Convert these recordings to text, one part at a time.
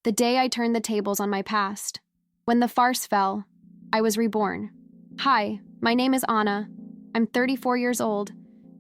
the day I turned the tables on my past. When the farce fell, I was reborn. Hi, my name is Anna. I'm 34 years old,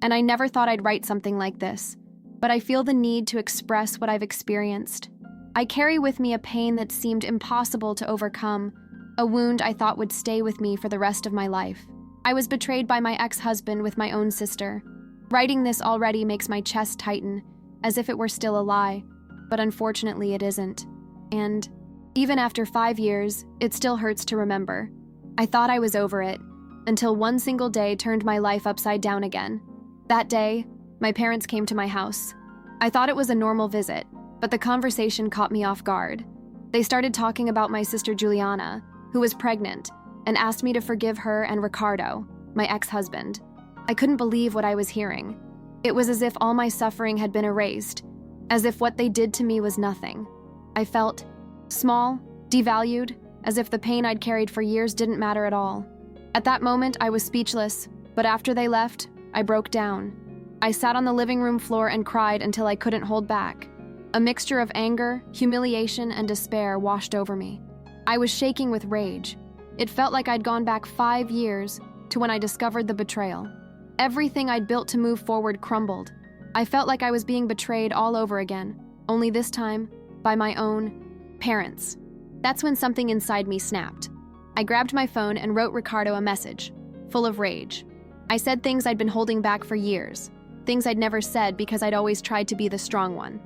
and I never thought I'd write something like this, but I feel the need to express what I've experienced. I carry with me a pain that seemed impossible to overcome, a wound I thought would stay with me for the rest of my life. I was betrayed by my ex-husband with my own sister. Writing this already makes my chest tighten, as if it were still a lie, but unfortunately it isn't. And even after 5 years, it still hurts to remember. I thought I was over it, until one single day turned my life upside down again. That day, my parents came to my house. I thought it was a normal visit, but the conversation caught me off guard. They started talking about my sister Juliana, who was pregnant, and asked me to forgive her and Ricardo, my ex-husband. I couldn't believe what I was hearing. It was as if all my suffering had been erased, as if what they did to me was nothing. I felt small, devalued, as if the pain I'd carried for years didn't matter at all. At that moment, I was speechless, but after they left, I broke down. I sat on the living room floor and cried until I couldn't hold back. A mixture of anger, humiliation, and despair washed over me. I was shaking with rage. It felt like I'd gone back 5 years to when I discovered the betrayal. Everything I'd built to move forward crumbled. I felt like I was being betrayed all over again, only this time by my own parents. That's when something inside me snapped. I grabbed my phone and wrote Ricardo a message, full of rage. I said things I'd been holding back for years, things I'd never said because I'd always tried to be the strong one.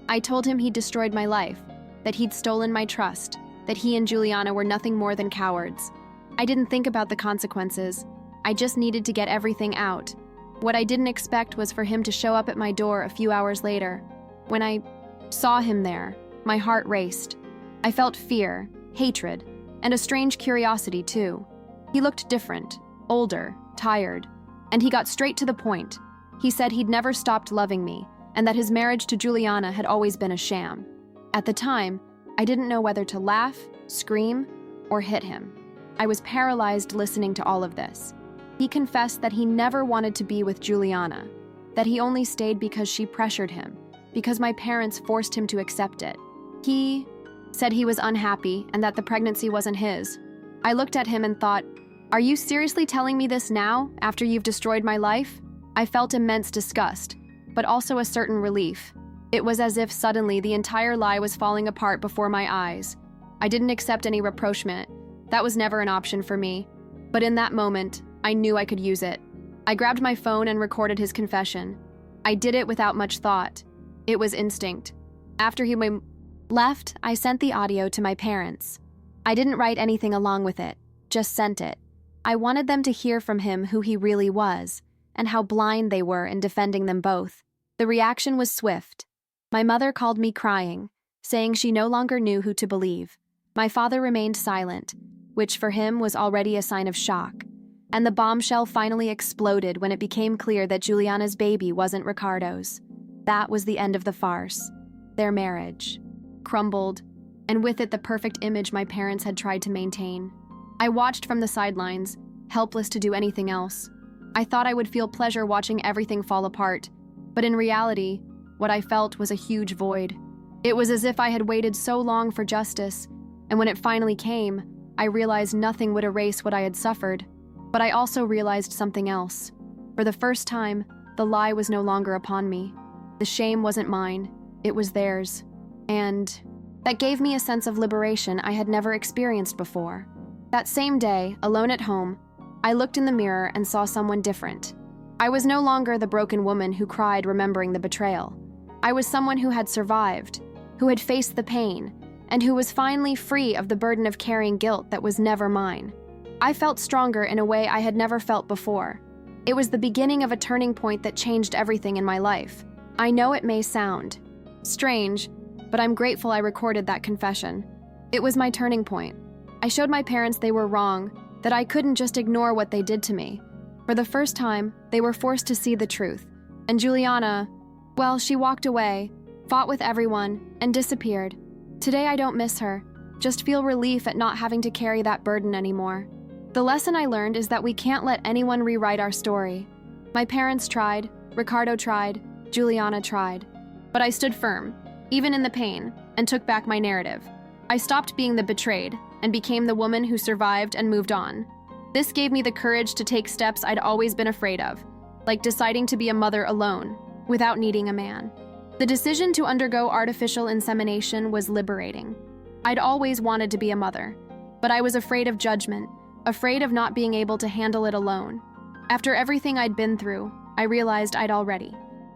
I told him he'd destroyed my life, that he'd stolen my trust, that he and Juliana were nothing more than cowards. I didn't think about the consequences. I just needed to get everything out. What I didn't expect was for him to show up at my door a few hours later. When I saw him there, my heart raced. I felt fear, hatred, and a strange curiosity too. He looked different, older, tired, and he got straight to the point. He said he'd never stopped loving me, and that his marriage to Juliana had always been a sham. At the time, I didn't know whether to laugh, scream, or hit him. I was paralyzed listening to all of this. He confessed that he never wanted to be with Juliana, that he only stayed because she pressured him, because my parents forced him to accept it. He said he was unhappy and that the pregnancy wasn't his. I looked at him and thought, "Are you seriously telling me this now, after you've destroyed my life?" I felt immense disgust, but also a certain relief. It was as if suddenly the entire lie was falling apart before my eyes. I didn't accept any rapprochement. That was never an option for me. But in that moment, I knew I could use it. I grabbed my phone and recorded his confession. I did it without much thought. It was instinct. After he left, I sent the audio to my parents. I didn't write anything along with it, just sent it. I wanted them to hear from him who he really was, and how blind they were in defending them both. The reaction was swift. My mother called me crying, saying she no longer knew who to believe. My father remained silent, which for him was already a sign of shock. And the bombshell finally exploded when it became clear that Juliana's baby wasn't Ricardo's. That was the end of the farce. Their marriage crumbled, and with it the perfect image my parents had tried to maintain. I watched from the sidelines, helpless to do anything else. I thought I would feel pleasure watching everything fall apart, but in reality, what I felt was a huge void. It was as if I had waited so long for justice, and when it finally came, I realized nothing would erase what I had suffered. But I also realized something else. For the first time, the lie was no longer upon me. The shame wasn't mine, it was theirs. And that gave me a sense of liberation I had never experienced before. That same day, alone at home, I looked in the mirror and saw someone different. I was no longer the broken woman who cried remembering the betrayal. I was someone who had survived, who had faced the pain, and who was finally free of the burden of carrying guilt that was never mine. I felt stronger in a way I had never felt before. It was the beginning of a turning point that changed everything in my life. I know it may sound strange, but I'm grateful I recorded that confession. It was my turning point. I showed my parents they were wrong, that I couldn't just ignore what they did to me. For the first time, they were forced to see the truth. And Juliana, well, she walked away, fought with everyone, and disappeared. Today I don't miss her, just feel relief at not having to carry that burden anymore. The lesson I learned is that we can't let anyone rewrite our story. My parents tried, Ricardo tried, Juliana tried. But I stood firm, even in the pain. and took back my narrative. I stopped being the betrayed and became the woman who survived and moved on. This gave me the courage to take steps I'd always been afraid of, like deciding to be a mother alone, without needing a man. The decision to undergo artificial insemination was liberating. I'd always wanted to be a mother, but I was afraid of judgment, afraid of not being able to handle it alone. After everything I'd been through, I realized I'd already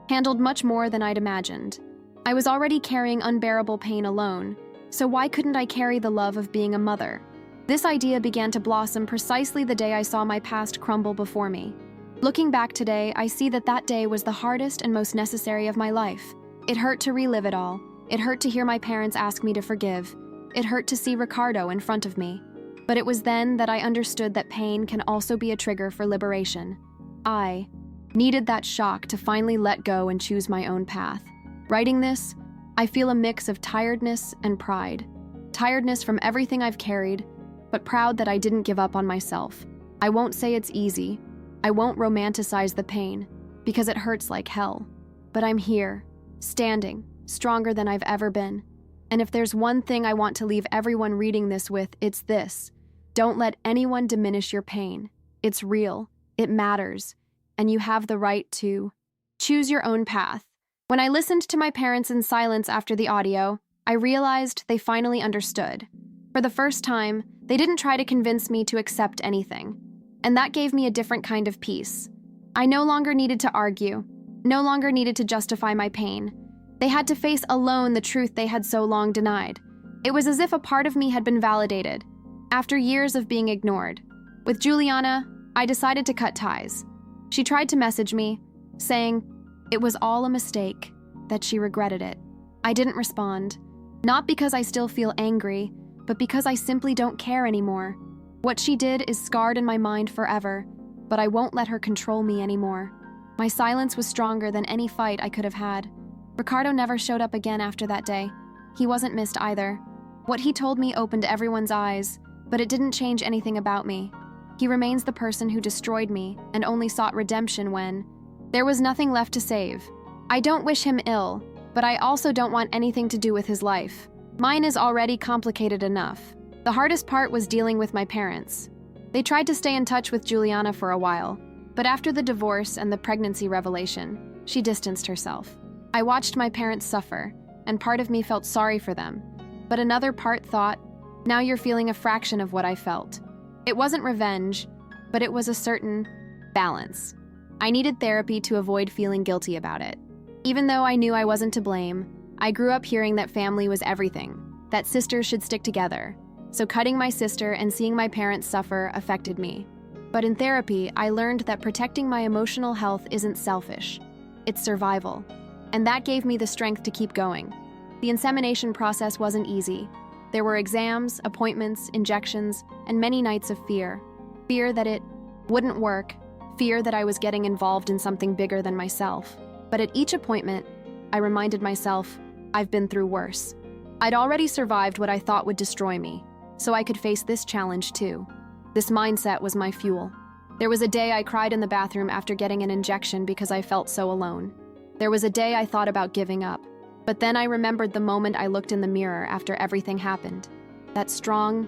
handled much more than I'd imagined. I was already carrying unbearable pain alone, so why couldn't I carry the love of being a mother? This idea began to blossom precisely the day I saw my past crumble before me. Looking back today, I see that that day was the hardest and most necessary of my life. It hurt to relive it all. It hurt to hear my parents ask me to forgive. It hurt to see Ricardo in front of me. But it was then that I understood that pain can also be a trigger for liberation. I needed that shock to finally let go and choose my own path. Writing this, I feel a mix of tiredness and pride. Tiredness from everything I've carried, but proud that I didn't give up on myself. I won't say it's easy. I won't romanticize the pain, because it hurts like hell. But I'm here, standing, stronger than I've ever been. And if there's one thing I want to leave everyone reading this with, it's this. Don't let anyone diminish your pain. It's real, it matters, and you have the right to choose your own path. When I listened to my parents in silence after the audio, I realized they finally understood. For the first time, they didn't try to convince me to accept anything. And that gave me a different kind of peace. I no longer needed to argue, no longer needed to justify my pain. They had to face alone the truth they had so long denied. It was as if a part of me had been validated, after years of being ignored. With Juliana, I decided to cut ties. She tried to message me, saying it was all a mistake, that she regretted it. I didn't respond, not because I still feel angry, but because I simply don't care anymore. What she did is scarred in my mind forever, but I won't let her control me anymore. My silence was stronger than any fight I could have had. Ricardo never showed up again after that day. He wasn't missed either. What he told me opened everyone's eyes, but it didn't change anything about me. He remains the person who destroyed me and only sought redemption when there was nothing left to save. I don't wish him ill, but I also don't want anything to do with his life. Mine is already complicated enough. The hardest part was dealing with my parents. They tried to stay in touch with Juliana for a while, but after the divorce and the pregnancy revelation, she distanced herself. I watched my parents suffer, and part of me felt sorry for them, but another part thought, now you're feeling a fraction of what I felt. It wasn't revenge, but it was a certain balance. I needed therapy to avoid feeling guilty about it. Even though I knew I wasn't to blame, I grew up hearing that family was everything, that sisters should stick together. So cutting my sister and seeing my parents suffer affected me. But in therapy, I learned that protecting my emotional health isn't selfish. It's survival. And that gave me the strength to keep going. The insemination process wasn't easy. There were exams, appointments, injections, and many nights of fear. Fear that it wouldn't work, fear that I was getting involved in something bigger than myself. But at each appointment, I reminded myself, I've been through worse. I'd already survived what I thought would destroy me, so I could face this challenge too. This mindset was my fuel. There was a day I cried in the bathroom after getting an injection because I felt so alone. There was a day I thought about giving up, but then I remembered the moment I looked in the mirror after everything happened. That strong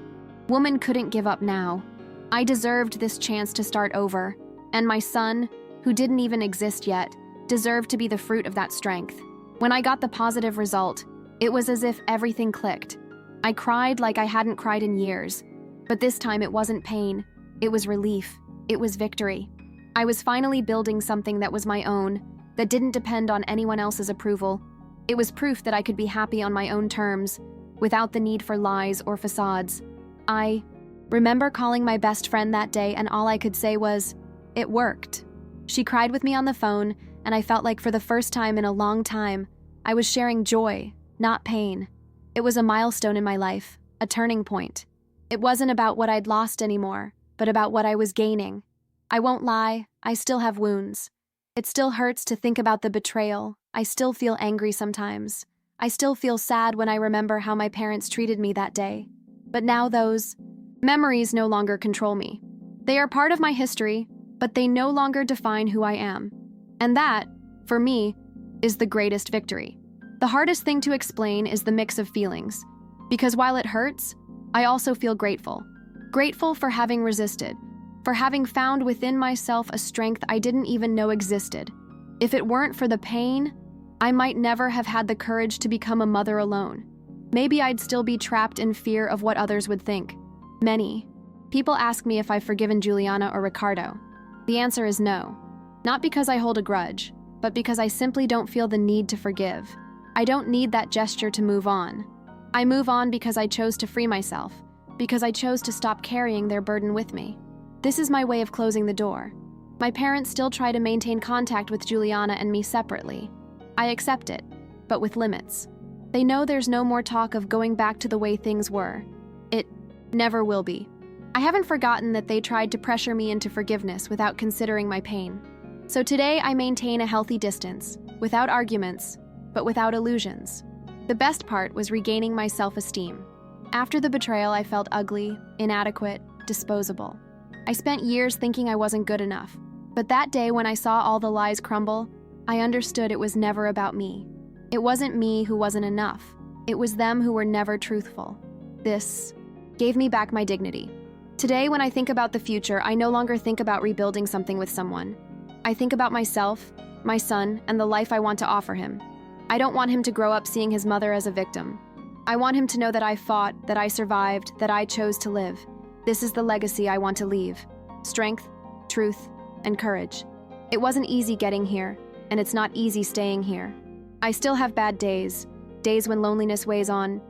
woman couldn't give up now. I deserved this chance to start over, and my son, who didn't even exist yet, deserved to be the fruit of that strength. When I got the positive result, it was as if everything clicked. I cried like I hadn't cried in years, but this time it wasn't pain, it was relief, it was victory. I was finally building something that was my own, that didn't depend on anyone else's approval. It was proof that I could be happy on my own terms, without the need for lies or facades. I remember calling my best friend that day, and all I could say was, it worked. She cried with me on the phone, and I felt like for the first time in a long time, I was sharing joy, not pain. It was a milestone in my life, a turning point. It wasn't about what I'd lost anymore, but about what I was gaining. I won't lie, I still have wounds. It still hurts to think about the betrayal. I still feel angry sometimes. I still feel sad when I remember how my parents treated me that day. But now those memories no longer control me. They are part of my history, but they no longer define who I am. And that, for me, is the greatest victory. The hardest thing to explain is the mix of feelings, because while it hurts, I also feel grateful. Grateful for having resisted, for having found within myself a strength I didn't even know existed. If it weren't for the pain, I might never have had the courage to become a mother alone. Maybe I'd still be trapped in fear of what others would think. Many people ask me if I've forgiven Juliana or Ricardo. The answer is no. Not because I hold a grudge, but because I simply don't feel the need to forgive. I don't need that gesture to move on. I move on because I chose to free myself, because I chose to stop carrying their burden with me. This is my way of closing the door. My parents still try to maintain contact with Juliana and me separately. I accept it, but with limits. They know there's no more talk of going back to the way things were. It never will be. I haven't forgotten that they tried to pressure me into forgiveness without considering my pain. So today I maintain a healthy distance, without arguments, but without illusions. The best part was regaining my self-esteem. After the betrayal, I felt ugly, inadequate, disposable. I spent years thinking I wasn't good enough. But that day when I saw all the lies crumble, I understood it was never about me. It wasn't me who wasn't enough. It was them who were never truthful. This gave me back my dignity. Today, when I think about the future, I no longer think about rebuilding something with someone. I think about myself, my son, and the life I want to offer him. I don't want him to grow up seeing his mother as a victim. I want him to know that I fought, that I survived, that I chose to live. This is the legacy I want to leave. Strength, truth, and courage. It wasn't easy getting here, and it's not easy staying here. I still have bad days, days when loneliness weighs on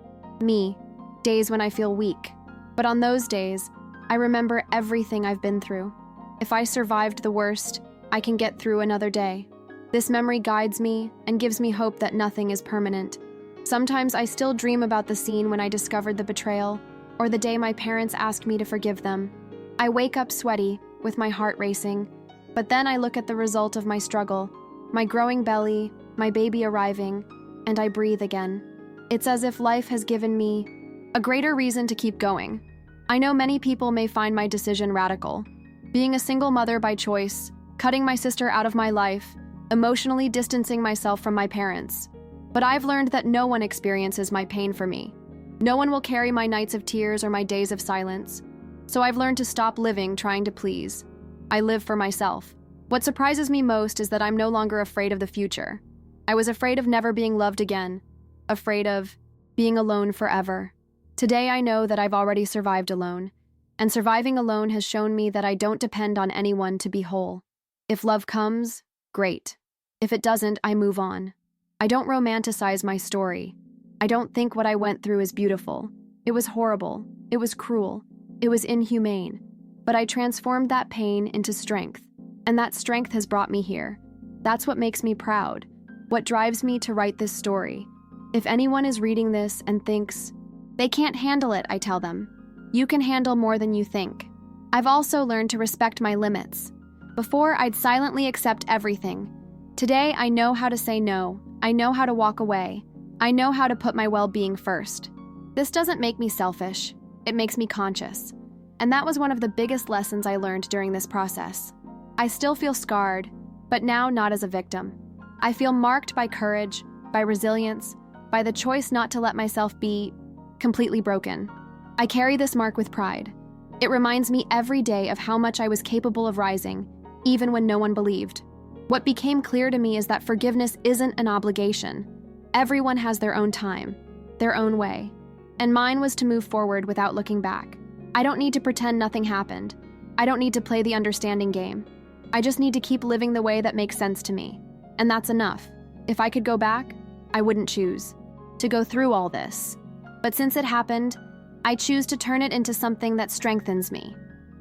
me, days when I feel weak. But on those days, I remember everything I've been through. If I survived the worst, I can get through another day. This memory guides me and gives me hope that nothing is permanent. Sometimes I still dream about the scene when I discovered the betrayal, or the day my parents asked me to forgive them. I wake up sweaty, with my heart racing, but then I look at the result of my struggle, my growing belly, my baby arriving, and I breathe again. It's as if life has given me a greater reason to keep going. I know many people may find my decision radical. Being a single mother by choice, cutting my sister out of my life, emotionally distancing myself from my parents. But I've learned that no one experiences my pain for me. No one will carry my nights of tears or my days of silence. So I've learned to stop living trying to please. I live for myself. What surprises me most is that I'm no longer afraid of the future. I was afraid of never being loved again, afraid of being alone forever. Today I know that I've already survived alone, and surviving alone has shown me that I don't depend on anyone to be whole. If love comes, great. If it doesn't, I move on. I don't romanticize my story. I don't think what I went through is beautiful. It was horrible. It was cruel. It was inhumane. But I transformed that pain into strength, and that strength has brought me here. That's what makes me proud, what drives me to write this story. If anyone is reading this and thinks, they can't handle it, I tell them, you can handle more than you think. I've also learned to respect my limits. Before, I'd silently accept everything. Today, I know how to say no. I know how to walk away. I know how to put my well-being first. This doesn't make me selfish. It makes me conscious. And that was one of the biggest lessons I learned during this process. I still feel scarred, but now not as a victim. I feel marked by courage, by resilience, by the choice not to let myself be completely broken. I carry this mark with pride. It reminds me every day of how much I was capable of rising, even when no one believed. What became clear to me is that forgiveness isn't an obligation. Everyone has their own time, their own way. And mine was to move forward without looking back. I don't need to pretend nothing happened. I don't need to play the understanding game. I just need to keep living the way that makes sense to me. And that's enough. If I could go back, I wouldn't choose to go through all this. But since it happened, I choose to turn it into something that strengthens me.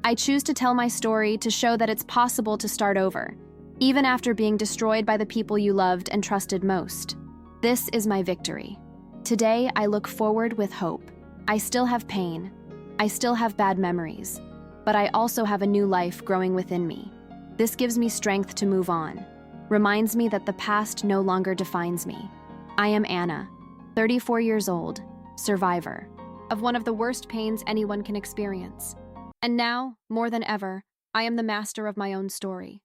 I choose to tell my story to show that it's possible to start over, even after being destroyed by the people you loved and trusted most. This is my victory. Today, I look forward with hope. I still have pain. I still have bad memories, but I also have a new life growing within me. This gives me strength to move on, reminds me that the past no longer defines me. I am Anna, 34 years old, survivor of one of the worst pains anyone can experience. And now, more than ever, I am the master of my own story.